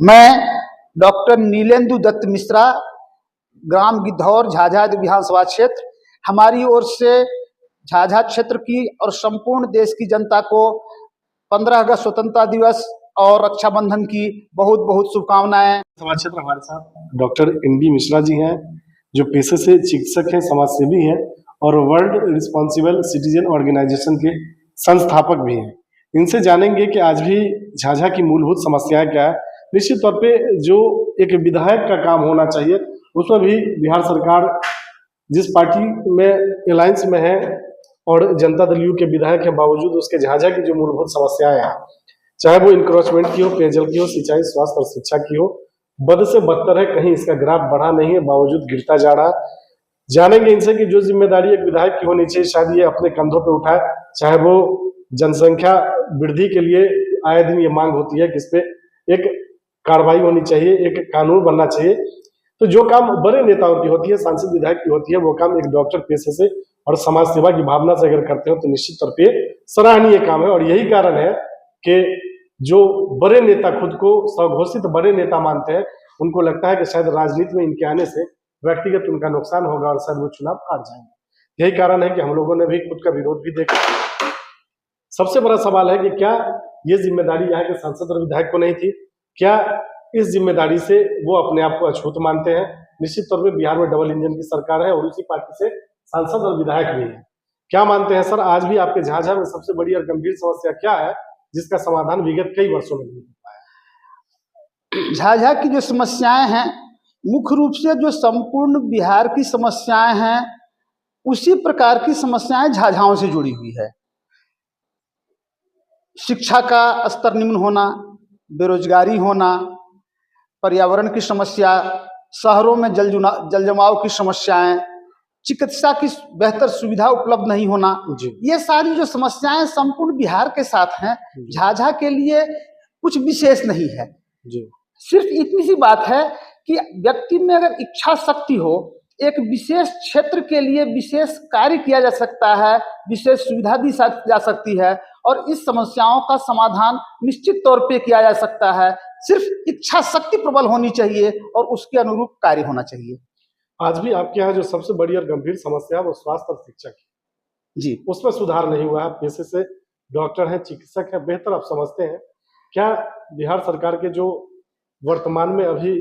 मैं डॉक्टर नीलेंदु दत्त मिश्रा, ग्राम गिद्धौर, झाझा विधानसभा क्षेत्र, हमारी ओर से झाझा क्षेत्र की और संपूर्ण देश की जनता को 15 अगस्त स्वतंत्रता दिवस और रक्षाबंधन की बहुत बहुत शुभकामनाएं। समाज क्षेत्र हमारे साथ डॉक्टर NB मिश्रा जी हैं, जो पेशे से चिकित्सक हैं, समाजसेवी हैं और वर्ल्ड रिस्पॉन्सिबल सिटीजन ऑर्गेनाइजेशन के संस्थापक भी हैं। इनसे जानेंगे कि आज भी झाझा की मूलभूत समस्याएं क्या है। निश्चित तौर पे जो एक विधायक का काम होना चाहिए, उसमें भी बिहार सरकार जिस पार्टी में अलायंस में है और जनता दल यू के विधायक के बावजूद उसके झाझा की जो मूलभूत समस्याएं हैं, चाहे वो इंक्रोचमेंट की हो, पेयजल की हो, सिंचाई, स्वास्थ्य और शिक्षा की हो, बद से बदतर है। कहीं इसका ग्राफ बढ़ा नहीं है, बावजूद गिरता जा रहा है। जानेंगे इनसे कि जो जिम्मेदारी एक विधायक की होनी चाहिए, शायद ये अपने कंधों पे उठाए। चाहे वो जनसंख्या वृद्धि के लिए आए दिन ये मांग होती है कि इस पे एक कार्रवाई होनी चाहिए, एक कानून बनना चाहिए। तो जो काम बड़े नेताओं की होती है, सांसद विधायक की होती है, वो काम एक डॉक्टर पेशे से और समाज सेवा की भावना से अगर करते हो तो निश्चित तौर पे सराहनीय काम है। और यही कारण है कि जो बड़े नेता खुद को स्वघोषित बड़े नेता मानते हैं, उनको लगता है कि शायद राजनीति में इनके आने से व्यक्तिगत उनका नुकसान होगा और शायद वो चुनाव हार जाएंगे। यही कारण है कि हम लोगों ने भी खुद का विरोध भी देखा। सबसे बड़ा सवाल है कि क्या ये जिम्मेदारी यहाँ के सांसद और विधायक को नहीं थी? क्या इस जिम्मेदारी से वो अपने आप को अछूत मानते हैं? निश्चित तौर पे बिहार में डबल इंजन की सरकार है और उसी पार्टी से सांसद और विधायक भी है। क्या मानते हैं सर, आज भी आपके झाझा में सबसे बड़ी और गंभीर समस्या क्या है जिसका समाधान विगत कई वर्षों में नहीं हो पाया? झाझा की जो समस्याएं हैं, मुख्य रूप से जो संपूर्ण बिहार की समस्याएं हैं, उसी प्रकार की समस्याएं झाझाओं से जुड़ी हुई है। शिक्षा का स्तर निम्न होना, बेरोजगारी होना, पर्यावरण की समस्या, शहरों में जल जमाव की समस्याएं, चिकित्सा की बेहतर सुविधा उपलब्ध नहीं होना, ये सारी जो समस्याएं संपूर्ण बिहार के साथ हैं, झाझा के लिए कुछ विशेष नहीं है। सिर्फ इतनी सी बात है कि व्यक्ति में अगर इच्छा शक्ति हो, एक विशेष क्षेत्र के लिए विशेष कार्य किया जा सकता है, विशेष सुविधा दी जा सकती है और इस समस्याओं का समाधान निश्चित तौर पे किया जा सकता है। सिर्फ इच्छा शक्ति प्रबल होनी चाहिए और उसके अनुरूप कार्य होना चाहिए। आज भी आपके यहाँ जो सबसे बड़ी और गंभीर समस्या है वो स्वास्थ्य और शिक्षा की जी, उसमें सुधार नहीं हुआ है। पेशे से डॉक्टर हैं, चिकित्सक हैं, बेहतर आप समझते हैं। क्या बिहार सरकार के जो वर्तमान में अभी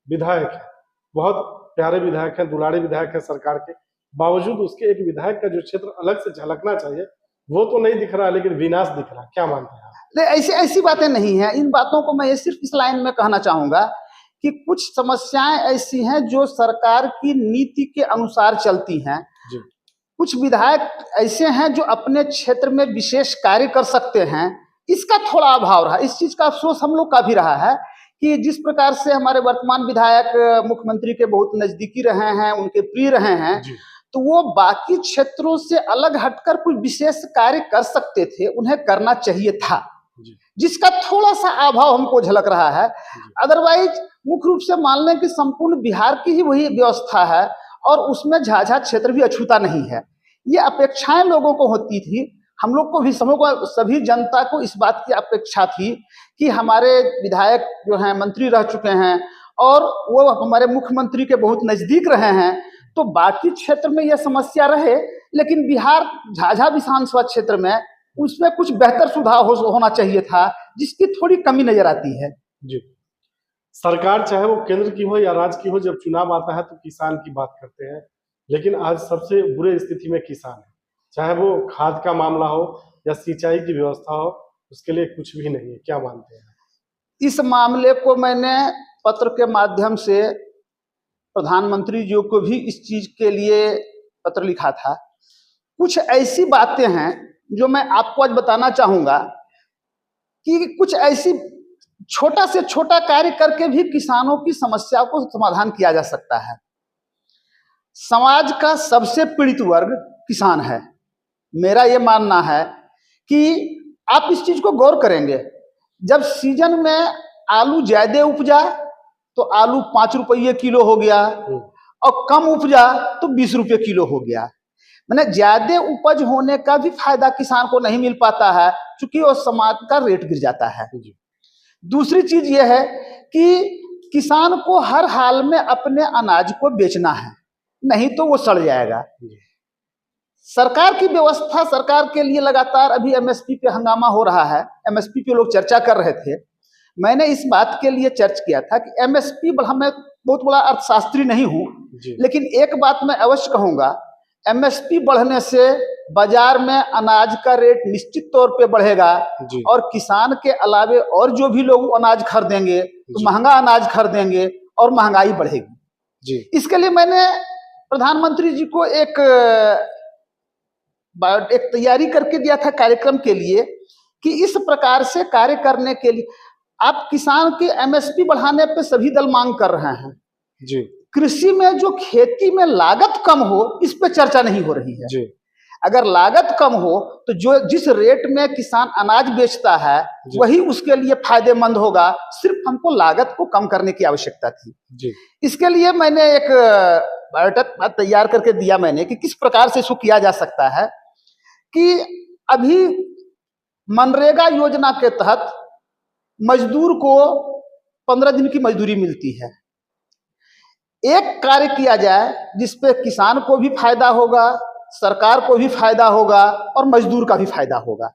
विधायक है, बहुत प्यारे विधायक हैं, दुलारे विधायक हैं सरकार के, बावजूद उसके एक विधायक का जो क्षेत्र अलग से झलकना चाहिए वो तो नहीं दिख रहा, लेकिन विनाश दिख रहा। क्या मानते हैं आप? ऐसी बातें नहीं है। इन बातों को मैं ये सिर्फ इस लाइन में कहना चाहूंगा कि कुछ समस्याएं ऐसी हैं जो सरकार की नीति के अनुसार चलती हैं। कुछ विधायक ऐसे हैं जो अपने क्षेत्र में विशेष कार्य कर सकते हैं, इसका थोड़ा अभाव रहा। इस चीज का अफसोस हम लोग का भी रहा है कि जिस प्रकार से हमारे वर्तमान विधायक मुख्यमंत्री के बहुत नजदीकी रहे हैं, उनके प्रिय रहे हैं, तो वो बाकी क्षेत्रों से अलग हटकर कोई विशेष कार्य कर सकते थे, उन्हें करना चाहिए था, जिसका थोड़ा सा अभाव हमको झलक रहा है। अदरवाइज मुख्य रूप से मान लें कि संपूर्ण बिहार की ही वही व्यवस्था है और उसमें झाझा क्षेत्र भी अछूता नहीं है। ये अपेक्षाएं लोगों को होती थी, हम लोग को भी, सभी जनता को इस बात की अपेक्षा थी कि हमारे विधायक जो हैं मंत्री रह चुके हैं और वो हमारे मुख्यमंत्री के बहुत नजदीक रहे हैं, तो बाकी क्षेत्र में यह समस्या रहे, लेकिन बिहार झाझा विधानसभा क्षेत्र में उसमें कुछ बेहतर सुधार होना चाहिए था, जिसकी थोड़ी कमी नजर आती है। जी, सरकार चाहे वो केंद्र की हो या राज्य की हो, जब चुनाव आता है तो किसान की बात करते हैं, लेकिन आज सबसे बुरे स्थिति में किसान है। चाहे वो खाद का मामला हो या सिंचाई की व्यवस्था हो, उसके लिए कुछ भी नहीं है। क्या मानते हैं? इस मामले को मैंने पत्र के माध्यम से प्रधानमंत्री जी को भी इस चीज के लिए पत्र लिखा था। कुछ ऐसी बातें हैं जो मैं आपको आज बताना चाहूंगा कि कुछ ऐसी छोटा से छोटा कार्य करके भी किसानों की समस्या को समाधान किया जा सकता है। समाज का सबसे पीड़ित वर्ग किसान है। मेरा यह मानना है कि आप इस चीज को गौर करेंगे, जब सीजन में आलू ज्यादा उपजा तो आलू 5 रुपये किलो हो गया और कम उपजा तो 20 रुपये किलो हो गया। मैंने ज्यादा उपज होने का भी फायदा किसान को नहीं मिल पाता है, क्योंकि वो समाज का रेट गिर जाता है। दूसरी चीज यह है कि किसान को हर हाल में अपने अनाज को बेचना है, नहीं तो वो सड़ जाएगा। सरकार की व्यवस्था, सरकार के लिए लगातार अभी एमएसपी पे हंगामा हो रहा है, एमएसपी पे लोग चर्चा कर रहे थे। मैंने इस बात के लिए चर्चा किया था कि एमएसपी, मैं बहुत बड़ा अर्थशास्त्री नहीं हूं, लेकिन एक बात मैं अवश्य कहूंगा, एमएसपी बढ़ने से बाजार में अनाज का रेट निश्चित तौर पे बढ़ेगा और किसान के अलावे और जो भी लोग अनाज खरीदेंगे तो महंगा अनाज खरीदेंगे और महंगाई बढ़ेगी। इसके लिए मैंने प्रधानमंत्री जी को एक तैयारी करके दिया था कार्यक्रम के लिए कि इस प्रकार से कार्य करने के लिए आप किसान की एमएसपी बढ़ाने पे सभी दल मांग कर रहे हैं जी। कृषि में जो खेती में लागत कम हो, इस पे चर्चा नहीं हो रही है जी। अगर लागत कम हो तो जो जिस रेट में किसान अनाज बेचता है वही उसके लिए फायदेमंद होगा, सिर्फ हमको लागत को कम करने की आवश्यकता थी जी। इसके लिए मैंने एक बायोडाटा तैयार करके दिया मैंने कि किस प्रकार से इसको किया जा सकता है कि अभी मनरेगा योजना के तहत मजदूर को 15 दिन की मजदूरी मिलती है। एक कार्य किया जाए जिसपे किसान को भी फायदा होगा, सरकार को भी फायदा होगा और मजदूर का भी फायदा होगा।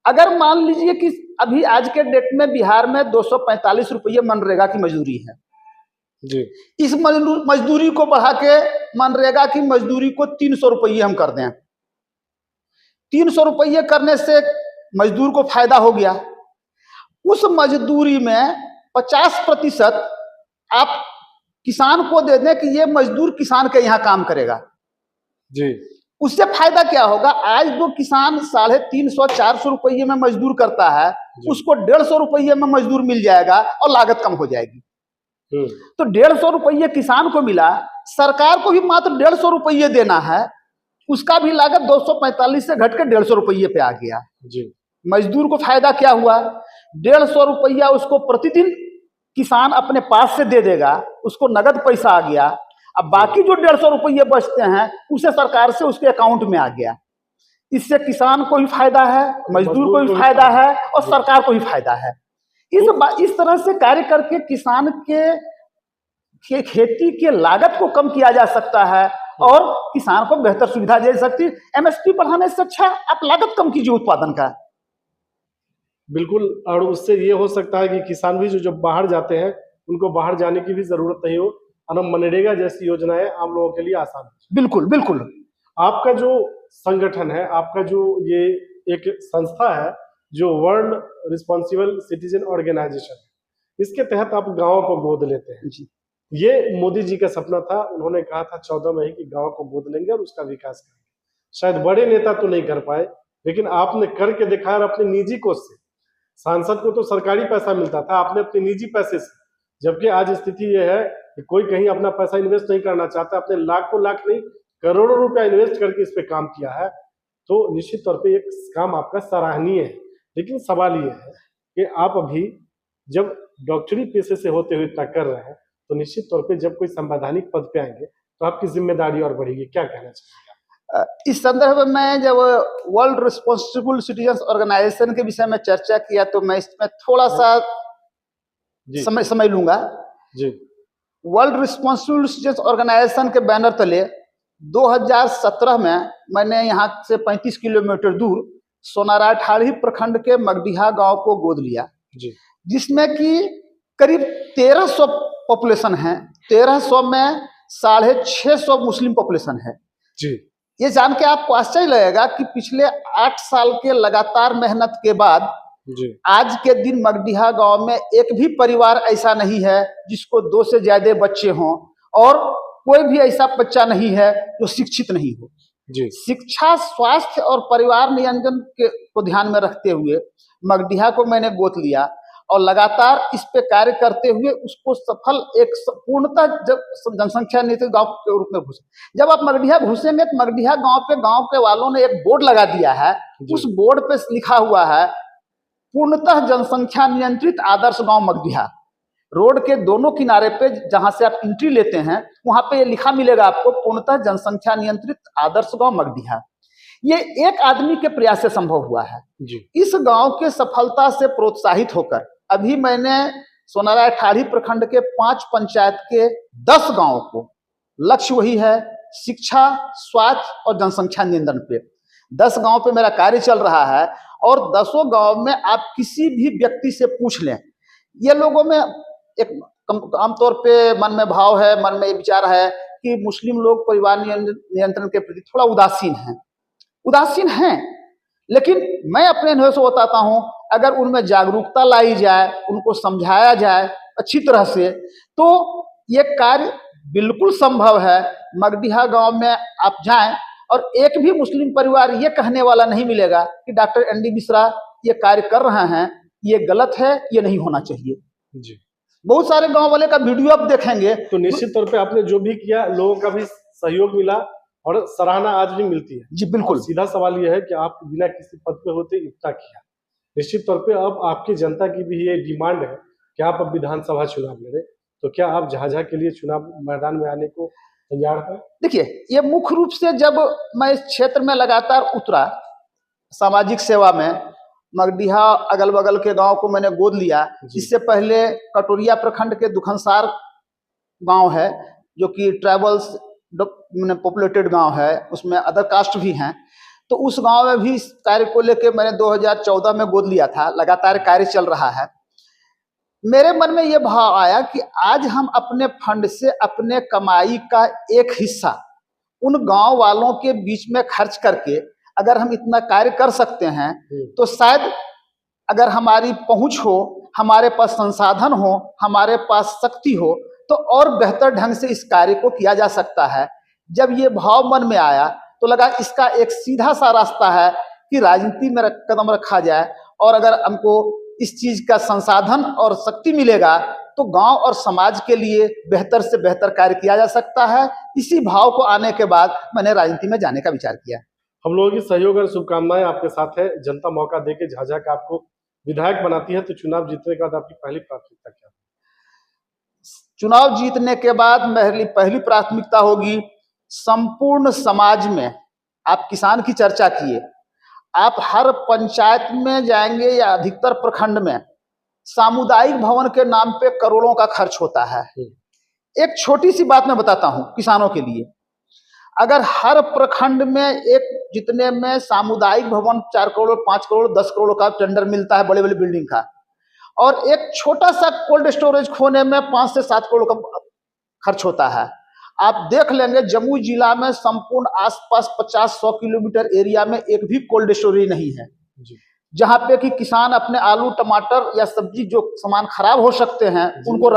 अगर मान लीजिए कि अभी आज के डेट में बिहार में 245 रुपये मनरेगा की मजदूरी है जी। इस मजदूरी को बढ़ा के मनरेगा की मजदूरी को 300 रुपये हम कर दें, 300 रुपये करने से मजदूर को फायदा हो गया। उस मजदूरी में 50% आप किसान को दे दें कि ये मजदूर किसान के यहाँ काम करेगा जी। उससे फायदा क्या होगा, आज जो किसान 350-400 रुपये में मजदूर करता है उसको 150 रुपये में मजदूर मिल जाएगा और लागत कम हो जाएगी। तो 150 रुपये किसान को मिला, सरकार को भी मात्र 150 रुपये देना है, उसका भी लागत 245 से घट के 150 रुपये पे आ गया जी। मजदूर को फायदा क्या हुआ, 150 रुपया उसको प्रतिदिन किसान अपने पास से दे देगा, उसको नगद पैसा आ गया। अब बाकी जो 150 रुपये बचते हैं उसे सरकार से उसके अकाउंट में आ गया। इससे किसान को भी फायदा है, मजदूर को भी फायदा है और सरकार को भी फायदा है। इस तरह से कार्य करके किसान के खेती के लागत को कम किया जा सकता है और किसान को बेहतर सुविधा दे सकती है। एमएसपी बढ़ाने से अच्छा आप लागत कम कीजिए उत्पादन का। बिल्कुल, और उससे ये हो सकता है कि किसान भी जो बाहर जाते हैं उनको बाहर जाने की भी जरूरत नहीं हो और मनरेगा जैसी योजनाएं आम लोगों के लिए आसान हो। बिल्कुल बिल्कुल। आपका जो संगठन है, आपका जो ये एक संस्था है जो वर्ल्ड रिस्पॉन्सिबल सिटीजन ऑर्गेनाइजेशन, इसके तहत आप गाँव को गोद लेते हैं जी। ये मोदी जी का सपना था, उन्होंने कहा था 14 में ही कि गाँव को गोद लेंगे और उसका विकास करेंगे। शायद बड़े नेता तो नहीं कर पाए, लेकिन आपने करके दिखाया और अपने निजी कोष से। सांसद को तो सरकारी पैसा मिलता था, आपने अपने निजी पैसे से, जबकि आज स्थिति यह है कि कोई कहीं अपना पैसा इन्वेस्ट नहीं करना चाहता, अपने लाखों लाख नहीं करोड़ों रुपया इन्वेस्ट करके इस पे काम किया है। तो निश्चित तौर पे एक काम आपका सराहनीय है, लेकिन सवाल ये है कि आप अभी जब डॉक्टरी पेशे से होते हुए इतना कर रहे हैं तो निश्चित तौर पे जब कोई संवैधानिक पद पे आएंगे तो आपकी जिम्मेदारी और बढ़ेगी, क्या कहना चाहिए? इस संदर्भ में जब वर्ल्ड रिस्पॉन्सिबल सिटीजन ऑर्गेनाइजेशन के विषय में चर्चा किया तो मैं इसमें थोड़ा सा समय लूंगा जी। वर्ल्ड रिस्पॉन्सिबल सिटीजन ऑर्गेनाइजेशन के बैनर तले 2017 में मैंने यहाँ से 35 किलोमीटर दूर सोनारा ठाड़ी प्रखंड के मगडीहा गांव को गोद लिया जी। जिसमें कि करीब 1300 पॉपुलेशन है, 1300 में 650 मुस्लिम पॉपुलेशन है जी। ये जान के आपको आश्चर्य लगेगा कि पिछले 8 साल के लगातार मेहनत के बाद जी। आज के दिन मगडीहा गांव में एक भी परिवार ऐसा नहीं है जिसको 2 से ज्यादा बच्चे हों और कोई भी ऐसा बच्चा नहीं है जो शिक्षित नहीं हो जी। शिक्षा, स्वास्थ्य और परिवार नियोजन को ध्यान में रखते हुए मगडीहा को मैंने गोद लिया और लगातार इस पे कार्य करते हुए उसको सफल एक पूर्णतः जब जनसंख्या नीति गांव के रूप में घुसे। जब आप मगडीहा घुसेंगे तो मगडीहा गांव पे गांव के वालों ने एक बोर्ड लगा दिया है, उस बोर्ड पे लिखा हुआ है पूर्णतः जनसंख्या नियंत्रित आदर्श गांव मगडीहा। रोड के दोनों किनारे पे जहां से आप एंट्री लेते हैं वहां पे ये लिखा मिलेगा आपको पूर्णतः जनसंख्या नियंत्रित आदर्श गांव मगडीहा। ये एक आदमी के प्रयास से संभव हुआ है जी। इस गांव के सफलता से प्रोत्साहित होकर अभी मैंने सोनाराय ठाड़ी प्रखंड के 5 पंचायत के 10 गांव को, लक्ष्य वही है शिक्षा, स्वास्थ्य और जनसंख्या नियंत्रण पे, 10 गांव पे मेरा कार्य चल रहा है। और 10 गांव में आप किसी भी व्यक्ति से पूछ लें, ये लोगों में एक आमतौर पे मन में भाव है, मन में विचार है कि मुस्लिम लोग परिवार नियंत्रण के प्रति थोड़ा उदासीन हैं। लेकिन मैं अपने अनुभव से बताता हूं, अगर उनमें जागरूकता लाई जाए, उनको समझाया जाए अच्छी तरह से, तो ये कार्य बिल्कुल संभव है। मगडीहा गांव में आप जाएं और एक भी मुस्लिम परिवार ये कहने वाला नहीं मिलेगा कि डॉक्टर एनडी मिश्रा ये कार्य कर रहे हैं, ये गलत है, ये नहीं होना चाहिए जी। बहुत सारे गांव वाले का वीडियो आप देखेंगे तो निश्चित तौर पे आपने जो भी किया, लोगों का भी सहयोग मिला और सराहना आज भी मिलती है। जी बिल्कुल। सीधा सवाल यह है कि आप बिना किसी पद पे होते इतना किया। निश्चित तौर पे अब आपकी जनता की भी ये डिमांड है कि आप अब विधानसभा चुनाव लड़े, तो क्या आप झाझा के लिए चुनाव मैदान में आने को तैयार हैं? देखिए, ये मुख्य रूप से जब मैं इस क्षेत्र में लगातार उतरा सामाजिक सेवा में, मगडीहा अगल बगल के गांव को मैंने गोद लिया। इससे पहले कटोरिया प्रखंड के दुखनसार गांव है, जो कि ट्राइबल्स पॉपुलेटेड गांव है, उसमें अदर कास्ट भी हैं, तो उस गांव में भी इस कार्य को लेकर मैंने 2014 में गोद लिया था। लगातार कार्य चल रहा है। मेरे मन में यह भाव आया कि आज हम अपने फंड से अपने कमाई का एक हिस्सा उन गांव वालों के बीच में खर्च करके अगर हम इतना कार्य कर सकते हैं, तो शायद अगर हमारी पहुंच हो, हमारे पास संसाधन हो, हमारे पास शक्ति हो, तो और बेहतर ढंग से इस कार्य को किया जा सकता है। जब ये भाव मन में आया तो लगा इसका एक सीधा सा रास्ता है कि राजनीति में कदम रखा जाए, और अगर हमको इस चीज का संसाधन और शक्ति मिलेगा तो गांव और समाज के लिए बेहतर से बेहतर कार्य किया जा सकता है। इसी भाव को आने के बाद मैंने राजनीति में जाने का विचार किया। हम लोगों की सहयोग और शुभकामनाएं आपके साथ है। जनता मौका देके झाझा का आपको विधायक बनाती है, तो चुनाव जीतने के बाद आपकी पहली प्राथमिकता क्या है? चुनाव जीतने के बाद मेरी पहली प्राथमिकता होगी संपूर्ण समाज में, आप किसान की चर्चा किए, आप हर पंचायत में जाएंगे या अधिकतर प्रखंड में सामुदायिक भवन के नाम पे करोड़ों का खर्च होता है। एक छोटी सी बात मैं बताता हूं किसानों के लिए, अगर हर प्रखंड में एक जितने में सामुदायिक भवन 4 करोड़ 5 करोड़ 10 करोड़ का टेंडर मिलता है बड़े बड़े बिल्डिंग का, और एक छोटा सा कोल्ड स्टोरेज खोने में 5 से 7 करोड़ का खर्च होता है। आप देख लेंगे जमुई जिला में संपूर्ण आसपास 50-100 किलोमीटर एरिया में एक भी कोल्ड स्टोरेज नहीं है, जहां पे कि किसान अपने आलू टमाटर या सब्जी जो सामान खराब हो सकते हैं उनको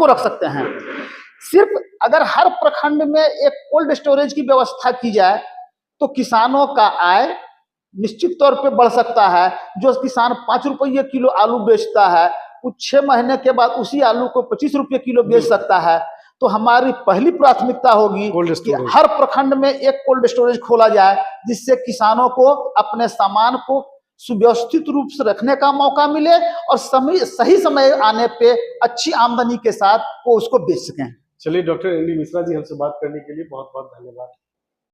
रख सकते हैं। सिर्फ अगर हर प्रखंड में एक कोल्ड स्टोरेज की व्यवस्था की जाए तो किसानों का आय निश्चित तौर पे बढ़ सकता है। जो किसान 5 रुपये किलो आलू बेचता है, वो 6 महीने के बाद उसी आलू को 25 रुपये किलो बेच सकता है। तो हमारी पहली प्राथमिकता होगी कि हर प्रखंड में एक कोल्ड स्टोरेज खोला जाए, जिससे किसानों को अपने सामान को सुव्यवस्थित रूप से रखने का मौका मिले और सही समय आने पे अच्छी आमदनी के साथ वो उसको बेच सकें। चलिए, डॉक्टर एनडी मिश्रा जी, हमसे बात करने के लिए बहुत बहुत धन्यवाद।